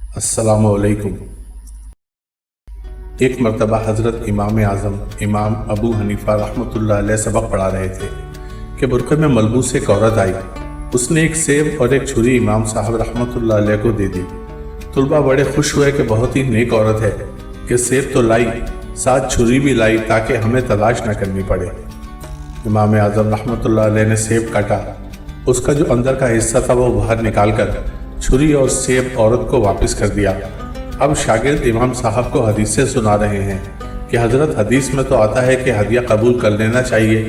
अस्सलामु अलैकुम। एक मरतबा हज़रत इमाम आज़म इमाम अबू हनीफ़ा रहमतुल्लाह अलैह सबक पढ़ा रहे थे कि बुरक़े में मलबूस एक औरत आई। उसने एक सेब और एक छुरी इमाम साहब रहमतुल्लाह अलैह को दे दी। तुलबा बड़े खुश हुए कि बहुत ही नेक औरत है कि सेब तो लाई, साथ छुरी भी लाई ताकि हमें तलाश न करनी पड़े। इमाम आज़म रहमतुल्लाह अलैह ने सेब काटा, उसका जो अंदर का हिस्सा था वो बाहर निकाल कर छुरी और सेब औरत को वापस कर दिया। अब शागिर्द इमाम साहब को हदीसें सुना रहे हैं कि हज़रत हदीस में तो आता है कि हदिया कबूल कर लेना चाहिए,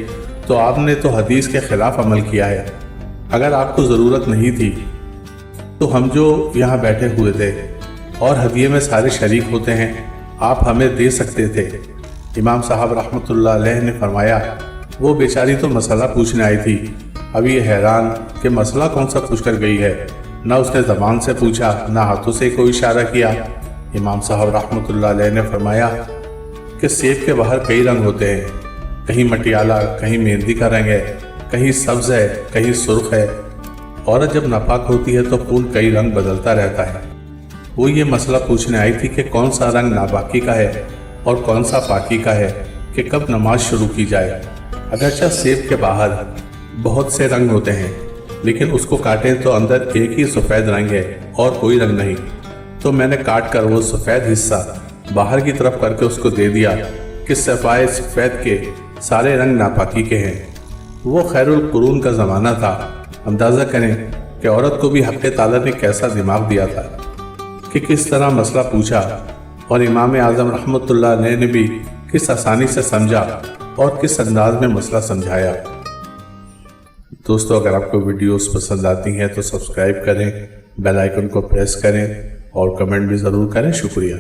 तो आपने तो हदीस के ख़िलाफ़ अमल किया है। अगर आपको ज़रूरत नहीं थी तो हम जो यहाँ बैठे हुए थे और हदिये में सारे शरीक होते हैं, आप हमें दे सकते थे। इमाम साहब रहमतुल्लाह अलैह ने फरमाया, वो बेचारी तो मसला पूछने आई थी, अब ये हैरान कि मसला कौन सा पूछ कर गई है। ना उसने ज़बान से पूछा, ना हाथों से कोई इशारा किया। इमाम साहब रहमतुल्लाह अलैह ने फरमाया कि सेब के बाहर कई रंग होते हैं, कहीं मटियाला, कहीं मेहंदी का रंग है, कहीं सब्ज़ है, कहीं सुर्ख है। औरत जब नापाक होती है तो खून कई रंग बदलता रहता है। वो ये मसला पूछने आई थी कि कौन सा रंग नापाकी का है और कौन सा पाकी का है, कि कब नमाज शुरू की जाए। अगरचा सेब के बाहर बहुत से रंग होते हैं, लेकिन उसको काटें तो अंदर एक ही सफ़ेद रंग है और कोई रंग नहीं। तो मैंने काट कर वो सफ़ेद हिस्सा बाहर की तरफ करके उसको दे दिया कि सफ़ाए सफ़ेद के सारे रंग नापाकी के हैं। वो खैरुल कुरून का ज़माना था। अंदाज़ा करें कि औरत को भी हक़ ताला ने कैसा दिमाग दिया था कि किस तरह मसला पूछा, और इमाम आज़म रहमतुल्लाह अलैह ने भी किस आसानी से समझा और किस अंदाज में मसला समझाया। दोस्तों, अगर आपको वीडियोस पसंद आती हैं तो सब्सक्राइब करें, बेल आइकन को प्रेस करें और कमेंट भी ज़रूर करें। शुक्रिया।